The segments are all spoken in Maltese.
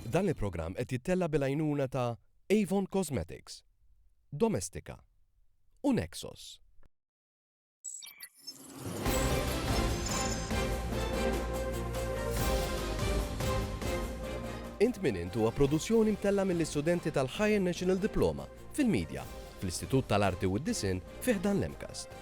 Dan il-programm qed jittella bil-għajnuna ta' Avon Cosmetics, Domestika u Nexos. Int min int huwa produzzjoni mtella mill-istudenti tal-Higher National Diploma fil-Media fl-Istitut tal-Arti u d-Disin fi ħdan l-Emcast.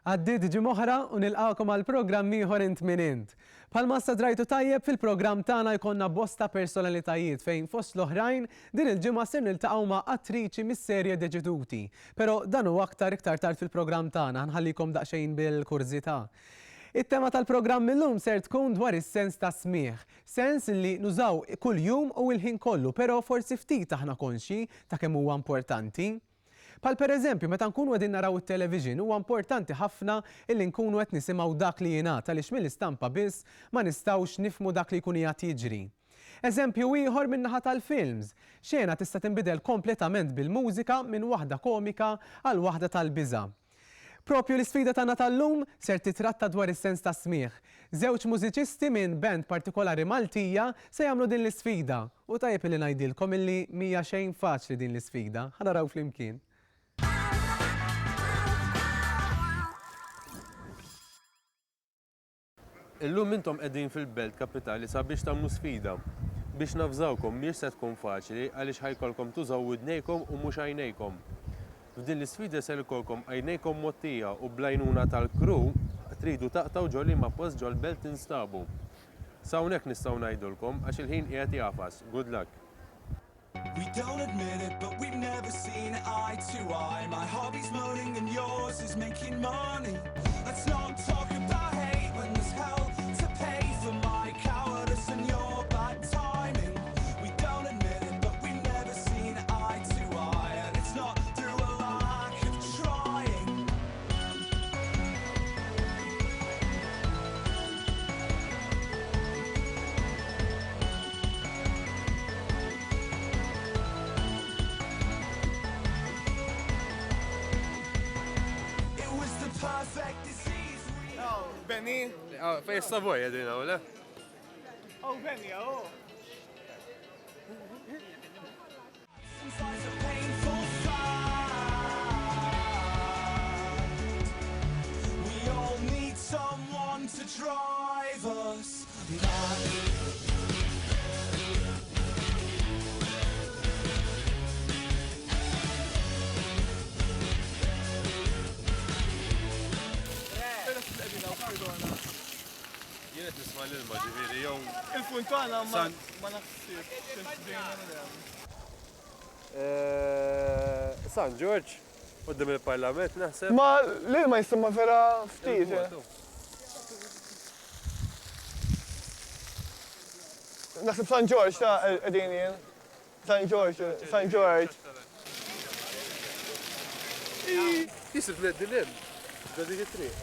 Għaddit ġimoħra u nilqakom għal programm ieħor int min int. Palma stadrajtu tajjeb fil-programm tagħna jkollna bosta personalitajiet fejn fost l-oħrajn din il-ġimgħa ser niltaqgħu ma' attriċi mis-serje Deċiduti. Però dan huwa iktar tard fil-programm tagħna nħallikom daqsxejn bil-kurżità. It-tema tal-programm illum ser tkun dwar is-sens ta' smigħ, sens li nużaw kuljum u l-ħin kollu, però forsi ftit aħna konxi ta' kemm huwa importanti. Pal pereżempju, meta nkunu qegħdin naraw it-television huwa importanti ħafna illi nkunu qed nisimgħu dak li jingħad għaliex mill-istampa biss ma nistgħux nifhmu dak li jkun qiegħed jiġri. Eżempju ieħor min-naħa tal-films. Xena tista' tinbidel kompletament bil-mużika minn waħda komika għal waħda tal-biża'. Propju l-isfida tagħna tal-lum ser titratta dwar is-sens ta' smigħ. Żewġ mużiċisti minn band partikolari Maltija se jagħmlu din l-isfida. U tajjeb li ngħidilkom illi mhija xejn faċli din l-isfida. Ħanaraw flimkien. Illum intom qegħdin fil-Belt Kapitali sabiex tagħmlu sfida biex nafżawkom mhix se tkun faċli għaliex ħajkolkom tużaw widnejkom u mhux għajnejkom. F'din l-isfida se jkollkom għajnejkom mottija u bl-għajnuna tal-crew tridu taqtaw ġolli ma' post ġol belt tinstabu. Sa hawnhekk nistgħu ngħidulkom għax il-ħin qiegħed jafas. Good luck. We don't admit it, but we've never seen eye to eye. My hobby's moaning and yours is making money. Let's not talk about hate when there's hell to pay for my cowardice and your bad timing. We don't admit it, but we've never seen eye to eye. And it's not through a lack of trying. It was the perfect disease. Oh, Benny. Fej Savoy qegħdin hawn, le? Oh, Benny, oh. Sometimes a painful fight. We all need someone to drive us mad. Jien qed nisma' l-ilma ġifieri jew Il-funtana ma naħsib. San George qudiem il-Parlament naħseb. Ma l-ilma jisimma vera ftit. Naħseb San George ta' qegħdin jien. San George. Jisib neddi l-im. Dik it-triq.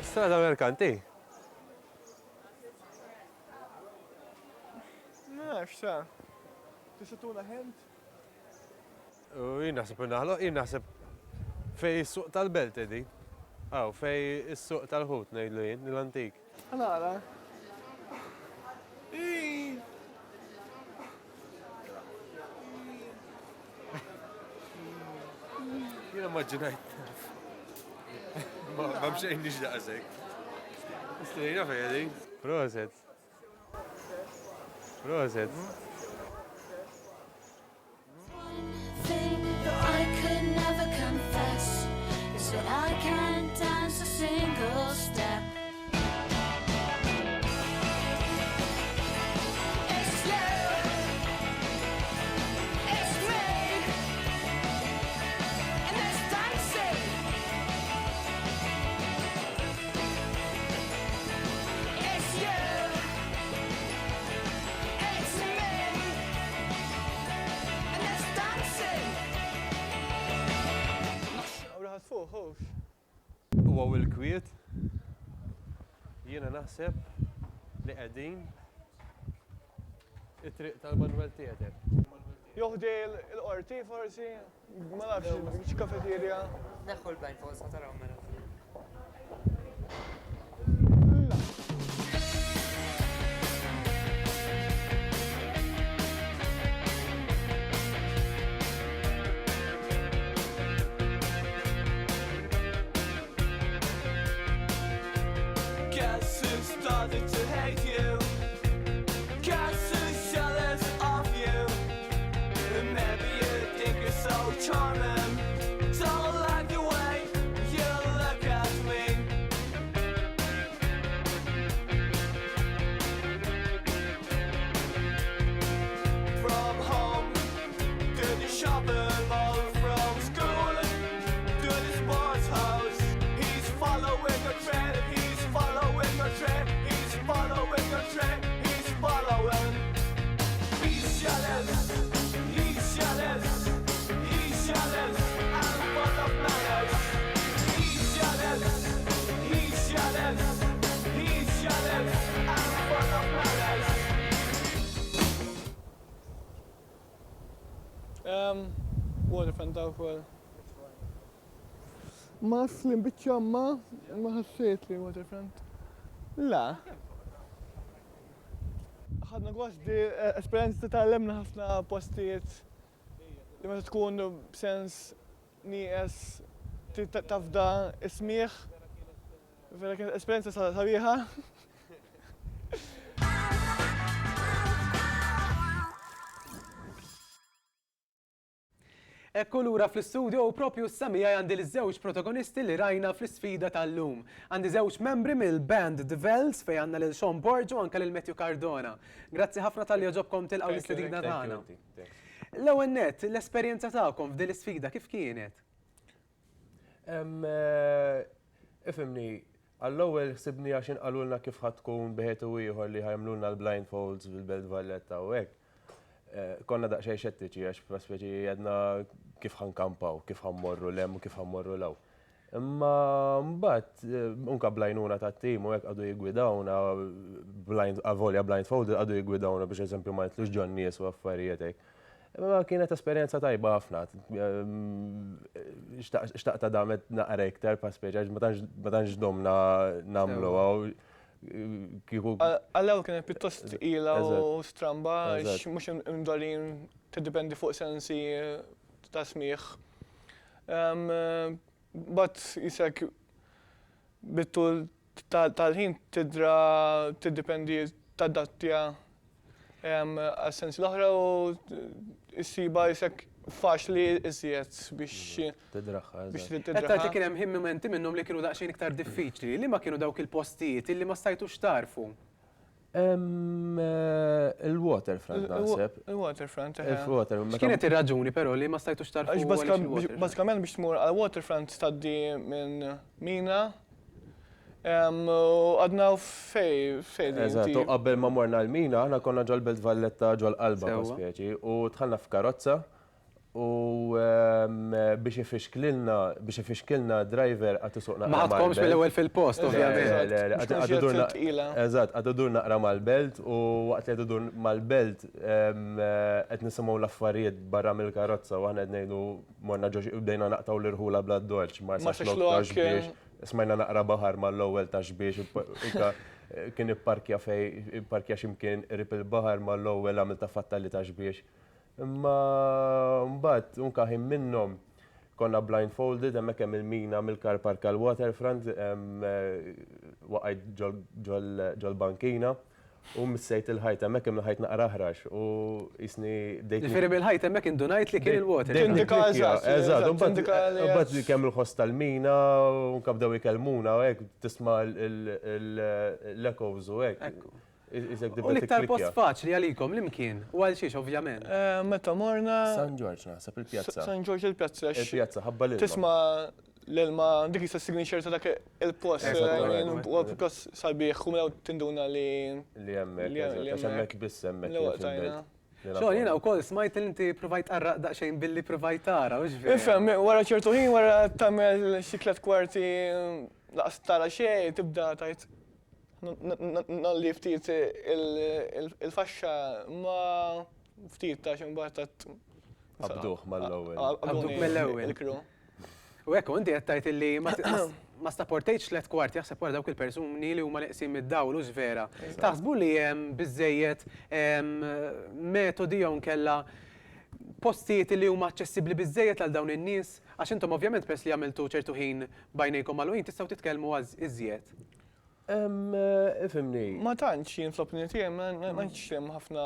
Strada merkanti. Nafx sa. Tisatuna ħent? Jien naħseb naħloq, jien naħseb fej suq tal-belt edi. Aw, fej is-suq tal-ħut ngħidlu jien, l-antik. Għanara. Jiena maġġinajt. Ma mxejn nix daqsek. Istrejna fejja di. Proset. Proset. Thing that I could never confess is that I can't dance a single step. It's you, it's me, and it's dancing. It's you, it's me, and it's dancing. Għawraħat fuq, hux. Huwa il-kwiet. Jiena naħseb li qegħdin it-triq tal-Manuel Theater. Joħdi l-qorti forsi, ma nafx, x-kafeterja. Neħħu l-blindfolds, ħataraw mela. Guess who's starting to hate you? Guess who's jealous of you? And maybe you think you're so charming. Don't like the way you look at me. From home to the shopping mall, from school to the sports house. He's following a trend, he's following a trend, he's following a trend, he's following. He's jealous, he's jealous, he's jealous, and full of manners. He's jealous, he's jealous, he's jealous, and full of manners. Waterfront daw kol. Ma slim bitċamma, ma ħassejt li Waterfront. La. ħadna għasdi esperienza tal-lemna ħafna postijiet li ma tkun b'sens nieqes tafda ismiħ. Vera kienet esperienza sabiħa. Ekku lura fl-studio u propju s-samija għandi l-żewġ protagonisti li rajna fl-sfida tal-lum. Għandi żewġ membri mill-band The Vels fej għandna lil Sean Borġu u anke lil Matthew Cardona. Grazzi ħafna tal-li ġobkom tilqgħu l-istedina tagħna. L-ewwel nett, l-esperjenza tagħkom f'din l-isfida kif kienet? Ifimni, għall-ewwel ħsibni għax inqalulna kif ħatkun biħetu ieħor li ħajmlulna l-blindfolds fil-Belt Valletta u hekk. Konna daqxej xettiċi għax prospeċi għedna kif ħankampaw, kif ħammorru lem u kif ħammorru law. Imma mbagħad unka blajnuna tat-tim u hekk għadu jigwidawna għavolja blindfolded għadu jigwidawna biex eżempju ma jitlux ġon nies u affarijiet hekk. Imma kienet esperjenza tajba ħafna. Xtaqta damet naqra iktar paspeċi għax ma tantx domna nagħmlu Għallaw kienet pittost ila u stramba, mux imdolin t-dipendi fuq sensi ta' smiħ. But jisek bittul tal-ħin t-dipendi ta' għal-sensi l-oħra u s-siba jisek faċli iżjed biex tidraħħa. Għetta kien hemm momenti minnhom li kienu daqsxejn iktar diffiċli, li ma kienu dawk il-postijiet illi ma stajtux tarfu. Il-waterfront naħseb. Il-waterfront, X'kienet ir-raġuni però li ma stajtux tarfu? Baskament biex tmur għal-waterfront taddi minn Mina. Għadna fej. Eżatt, qabel ma morna l-Mina, aħna konna ġol Belt Valletta ġol Qalba paspeċi u tħallna f'karozza u biex ifixkilna driver għatu suqna. Ma għadkomx mill-ewwel fil-post, ovvjament. Eżatt, għadu dur naqra mal-belt u waqt li għadu dur mal-belt qed nisimgħu l-affarijiet barra mill-karozza u aħna qed ngħidu morna bdejna naqtaw l-irħula bla d-dorġ, ma sax biex smajna naqra baħar mal-ewwel ta' xbiex, kien parkja ximkien rip il-baħar mal-ewwel għamil ta' fattalli ta' xbiex. Imma mbagħad unkaħim minnhom konna blindfolded, hemmhekk hemm il-mina mill-car park għall-waterfront, waqgħet ġol-bankina u missejt il-ħajt, hemmhekk hemm il-ħajt naqra aħrax u jisni Ġifieri bil-ħajt hemmhekk indunajt li kien il-water. Tindika, Eżatt, tindika mbagħad kemm il-ħoss tal-mina u kabdew ikellmuna u hekk tisma' l-echoes u hekk. U l-iktar post faċli għalikom l-imkien, u għal xiex ovvjament. Meta morna. San George naħseb il-pjazza. San George il-pjazza. Il-pjazza, ħabba l-ilma. Tisma l-ilma dik jista' signature ta' dak il-post. U bikos sabiħ u mela tinduna li. Li hemmhekk, għax hemmhekk biss hemmhekk. L-waqtajna. Xogħol jiena wkoll smajt li inti provajt qarraq daqsxejn billi provajt tara, u ġifieri. Ifhem, wara ċertu ħin wara tagħmel xi tliet kwarti laqas tara xejn tibda tajt nalli ftit il-faxxa ma ftit ta' x'imbagħad Abduh mal-ewwel. Abduh mill-ewwel. Il-kru. U hekk inti qed tgħid illi ma stapportejtx tliet kwarti jaħseb wara dawk il-persuni li huma neqsin mid-dawl u vera. Taħsbu li hemm biżejjed metodi jew nkella postijiet li huma aċċessibbli biżejjed għal dawn in-nies għax intom ovvjament peress li għamiltu ċertu ħin bajnejkom mal-ħin tistgħu titkellmu iżjed. Ifimni. Ma tantx jien fl-opinjoni tiegħi ma tantx hemm ħafna.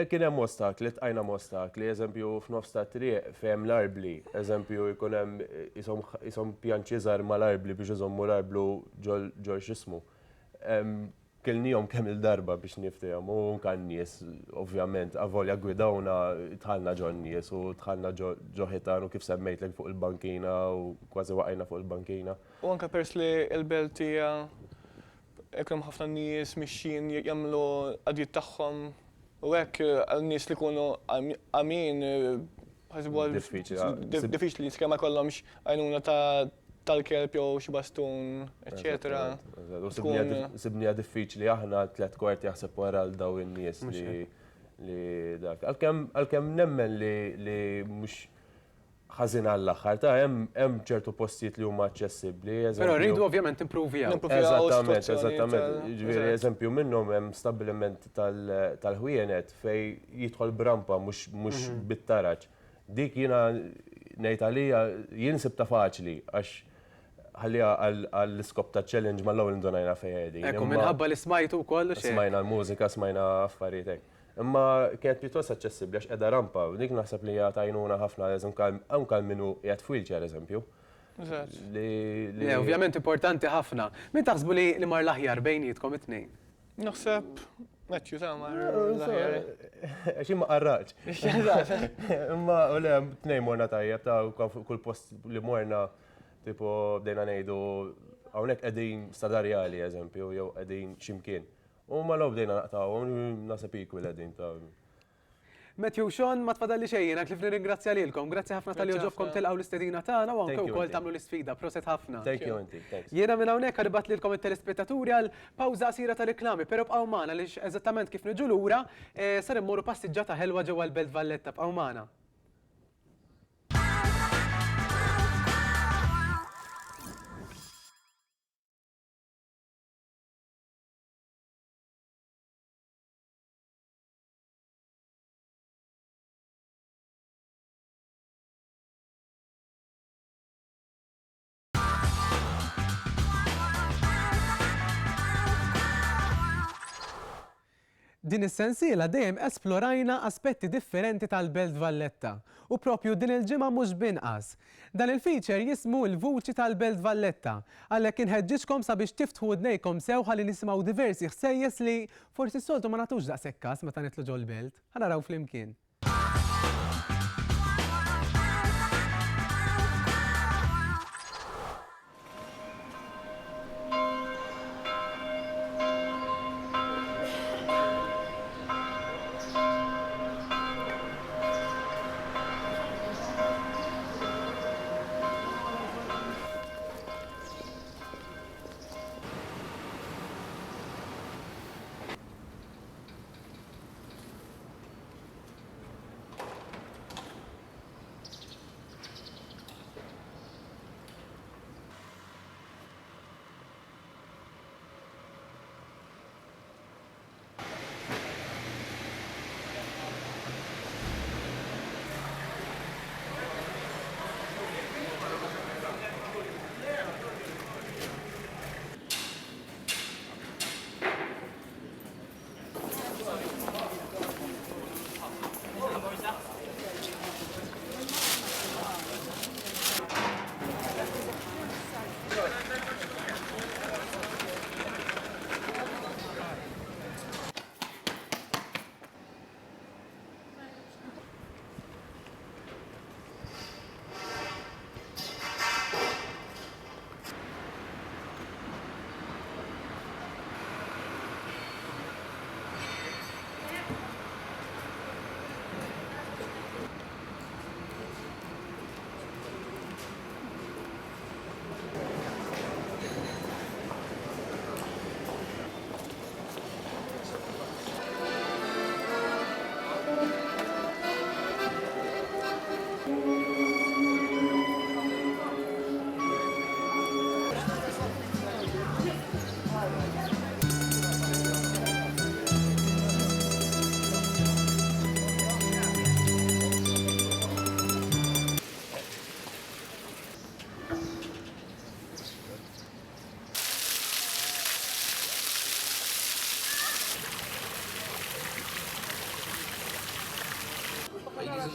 Kien hemm ostakli, tqajna ostakli, eżempju f'nofs ta' triq fejn l-arbli, eżempju jkun hemm ishom pjanċi żgħar mal-arbli biex iżommu l-arblu ġol x'ismu. Kilnihom kemm il-darba biex niftehom u kan nies ovvjament avolja gwidawna tħallna ġon nies u tħallna ġo ħitan u kif semmejtlek fuq il-bankina u kważi waqajna fuq il-bankina. U anke pers li l-belt hija hemm ħafna nies mixjin jagħmlu qadijiet tagħhom u hekk għal-nies li jkunu għamin diffiċli nies ma jkollhomx għajnuna tal-kelb jew xi bastun, eċetera. Sibnija diffiċli aħna tliet kwarti jaħseb wara l daw in-nies li dak. Għalkemm nemmen li mhux ħażin għall-aħħar ta' hemm ċertu postijiet li huma aċċessibbli. Però rridu ovvjament improvjaw. Eżattament. Ġifieri eżempju minnhom hemm stabbiliment tal-ħwienet fejn jidħol brampa mhux bit-taraġġ. Dik jiena ngħid għalija jien sibta faċli għax ħallija għall-iskop ta' challenge mal-ewwel indunajna fejn qegħdin. Ekku minħabba li smajtu wkoll xejn. Smajna l-mużika, smajna affarijiet hekk. Imma kienet pjuttost aċċessibbli għax qiegħda rampa, dik naħseb li hija tajnuna ħafna anke minnu qiegħed f'wheelchair eżempju. Ovvjament importanti ħafna. Min taħsbu li mar l-aħjar bejnietkom it-tnejn? Naħseb Matthew ta' mar l-aħjar. Għax ma qarraċ. Imma u le tnejn morna tajjeb ta' kull post li morna tipo bdejna ngħidu hawnhekk qegħdin stadarjali eżempju jew qegħdin x'imkien. U ma law bdejna naqtawhom naħseb equal qegħdin ta' Matthew Sean ma tfadalli xejn kif nirringrazzja lilkom. Grazzi ħafna tal-li ġobkom tilqgħu l-istedina tagħna u anke wkoll tagħmlu l-isfida. Proset ħafna. Thank you inti. Jiena minn hawnhekk ħarbat lilkom it-telespettaturi għal pawża qasira ta' riklami, però bqgħu magħna għaliex eżattament kif niġu lura sar immorru passiġġata ħelwa ġewwa l-Belt Valletta bqgħu magħna. Din is-sensiela dejjem esplorajna aspetti differenti tal-Belt Valletta u propju din il-ġimgħa mhux binqas. Dan il-feature jismu l-Vuċi tal-Belt Valletta, għalhekk inħeġġixkom sabiex tiftħu ودnejkom sew ħalli nisimgħu diversi ħsejjes li forsi s-soltu ma nagħtux daqshekk każ meta nitlu ġol belt. Ħanaraw flimkien.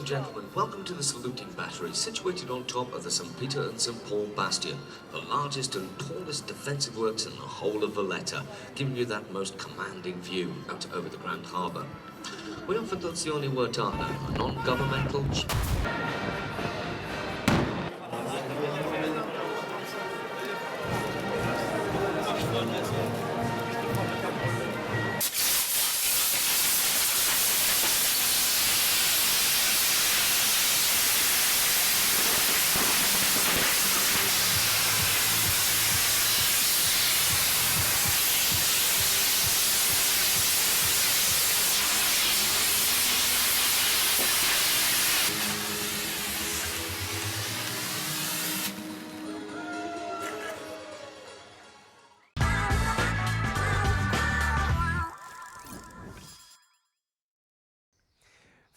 and gentlemen, welcome to the saluting battery situated on top of the St. Peter and St. Paul Bastion, the largest and tallest defensive works in the whole of Valletta, giving you that most commanding view out over the Grand Harbour. We are Fondazione Uertana, a non-governmental...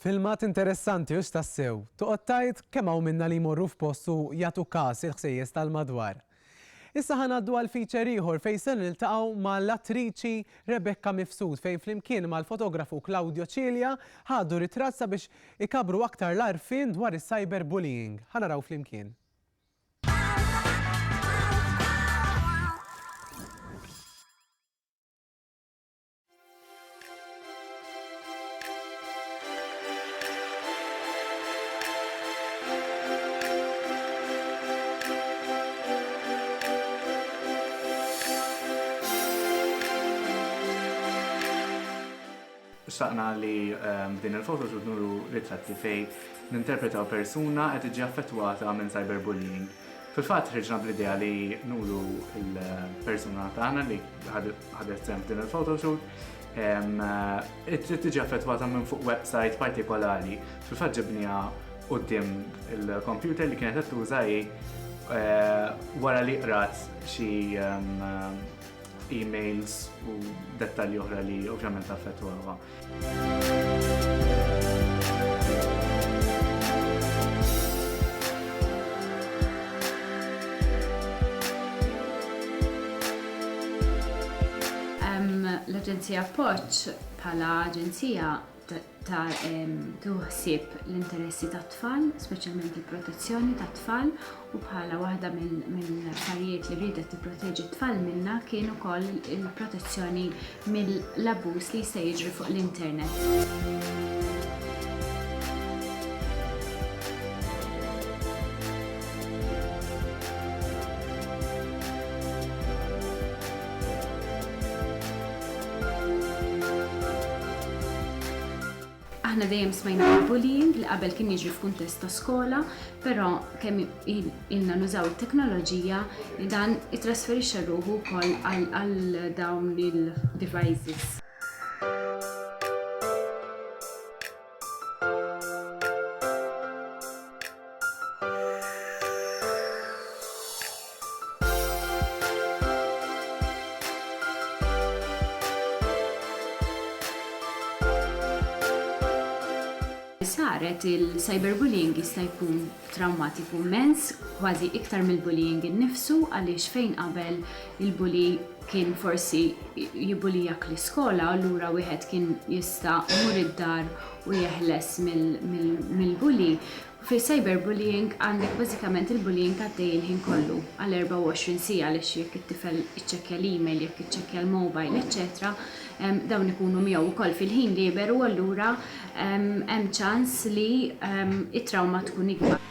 Filmat interessanti u tassew, toqgħod tajt kemm hawn minna li jmorru f'postu jagħtu każ il-ħsejjes tal-madwar. Issa ħanaddu għal feature ieħor fejn se niltaqgħu mal-attriċi Rebecca Mifsud fejn flimkien mal-fotografu Claudio Cilja ħadu ritratt sabiex ikabru aktar l-arfin dwar is-cyberbullying. Ħanaraw flimkien. Xtaqna li din il-photoshoot nuru ritratti fej ninterpretaw persuna qed tiġi affettwata minn cyberbullying. Fil-fatt ħriġna bl-idea li nuru il-persuna tagħna li ħadet sehem f'din il-photoshoot trid tiġi affettwata minn fuq website partikolari. Fil-fatt ġibniha quddiem il-computer li kienet qed tuża wara li qrat xi emails u dettalji oħra li ovvjament affettwawha. L-Aġenzija Appoġġ bħala aġenzija tuħsib l-interessi tat-tfal, speċjalment il-protezzjoni tat-tfal, u bħala waħda mill-affarijiet li rridet tipproteġi t-tfal minnha kien ukoll il-protezzjoni mill-abbuż li jista' jiġri fuq l-internet. Aħna dejjem smajna bullying li qabel kien jiġri f'kuntest ta' skola, però kemm ilna nużaw it-teknoloġija li dan itrasferixxa ruħu wkoll għal dawn il-devices. Saret il-cyberbullying jista' jkun traumatiku immens, kważi iktar mill-bullying innifsu għaliex fejn qabel il-bully kien forsi jibbulijak l-iskola, allura wieħed kien jista' jmur id-dar u jeħles mill-bully. Fil-cyberbullying għandek bażikament il-bullying għaddej il-ħin kollu għal 24 siegħa għaliex jekk it-tifel iċċekkja l-email, jekk iċċekkja l-mobile, eċċetera, dawn ikunu miegħu wkoll fil-ħin liberu, allura hemm ċans li it-trauma tkun ikbar.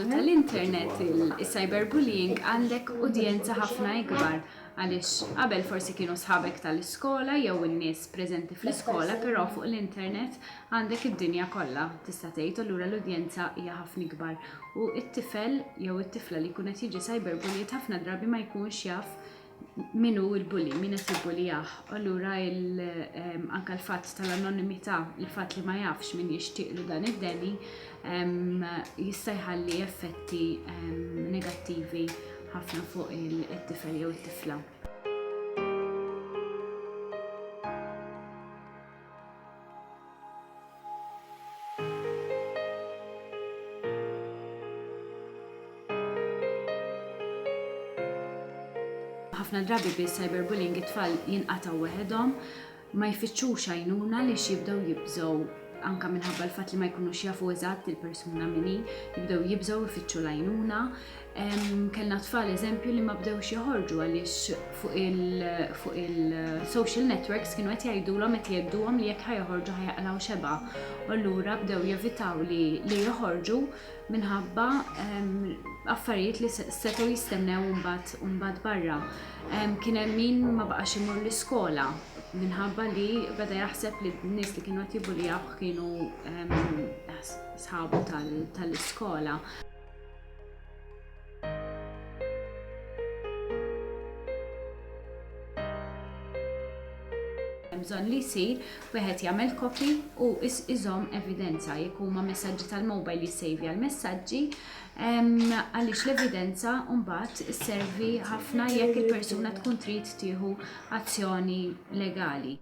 Tal-internet, il-cyberbullying għandek udjenza ħafna ikbar għaliex qabel forsi kienu sħabek tal-iskola jew in-nies preżenti fl-iskola, però fuq l-internet għandek id-dinja kollha tista' tgħid, allura l-udjenza hija ħafna ikbar. U t-tifel jew it-tifla li jkun qed jiġi cyberbullied ħafna drabi ma jkunx jaf minu il-bully, min qed jibbulijah. Allura anke l-fatt tal-anonimità, il-fatt li ma jafx min jixtieqlu dan id-deni jista' jħalli effetti negattivi ħafna fuq it-tifel jew it-tifla. ħafna drabi bil-cyberbullying it-tfal jinqataw weħedhom, ma jfittxux għajnuna li jibdew jibżgħu anka minħabba l-fatt li ma jkunux jafu eżatt il-persuna minni, jibdew jibżgħu jfittxu l-għajnuna. Kellna tfal eżempju li ma bdewx joħorġu għaliex fuq il-social networks kienu qed jgħidulhom qed jgħidduhom li jekk ħajjoħorġu ħajaqlaw xeba. U allura bdew jevitaw li joħorġu minħabba affarijiet li setgħu jistennew mbagħad barra. Kien hemm min ma baqax imur l-iskola minħabba li beda jaħseb li n-nies li kienu qed jibbuljawh kienu sħabu tal-iskola. Bżonn li jsir wieħed jagħmel kopi u iżomm evidenza jekk huma messaġġi tal-mobile jissejvja l-messaġġi għaliex l-evidenza mbagħad isservi ħafna jekk il-persuna tkun trid tieħu azzjoni legali.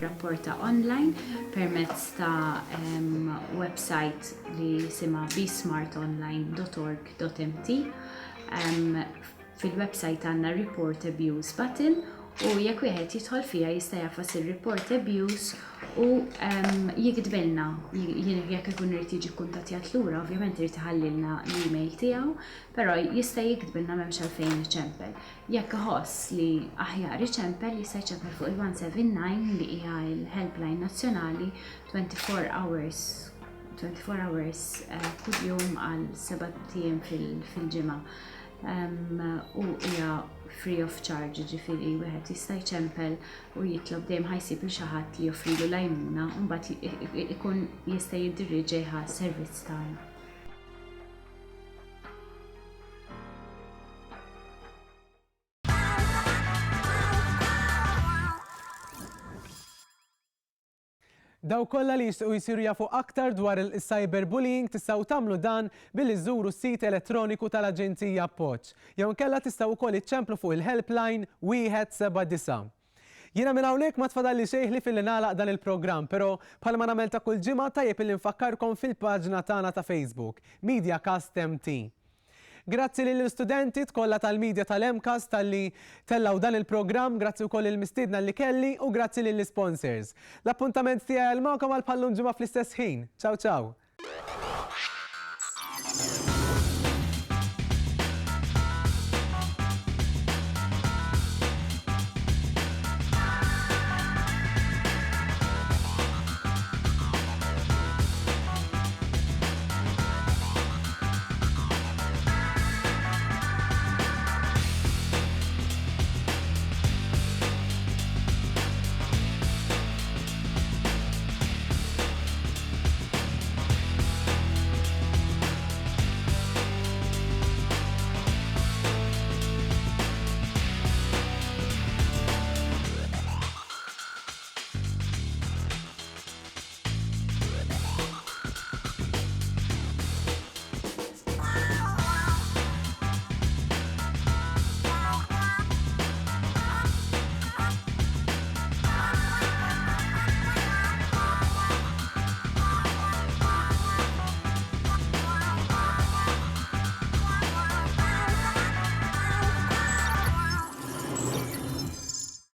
Rapporta online permezz ta' website li jisimha besmartonline.org.mt. Fil-website għandna report abuse button u jekk wieħed jidħol fiha jista' jafas ir-report abuse u jikdbilna jekk ikun irid jiġi kkuntattjat lura, ovvjament irid iħallilna l-email tiegħu, però jista' jikdbilna m'hemmx għalfejn iċempel. Jekk iħoss li aħjar iċempel jista' jċempel fuq il-179 li hija l-helpline nazzjonali 24 hours kuljum għal 7 ijiem fil-ġimgħa. U hija free of charge, ġifieri wieħed jista' jċempel u jitlob dejjem ħajsib il xi ħadd li joffrilu l-għajnuna u mbagħad ikun jista' jiddirriġejha s-servizz tagħna. Daw kollha li jistgħu jsiru jafu aktar dwar il-cyberbullying tistgħu tagħmlu dan billi żżuru s-sit elettroniku tal-Aġenzija Appoġġ. Jew inkella tistgħu wkoll iċċemplu fuq il-helpline 179. Jiena minn hawnhekk ma tfadalli xejn li fil nagħlaq dan il-programm, però bħalma nagħmel ta' kull ġimgħa tajjeb illi nfakkarkom fil-paġna tagħna ta' Facebook, Mediacast MT. Grazzi lill-istudenti kollha tal-Media tal-MCAS tal-li tellaw dan il-programm, grazzi wkoll il-mistiedna li kelli u grazzi lill-sponsors. L-appuntament tiegħi magħkom għal bħallum ġimgħa fl-istess ħin. Ciao ciao.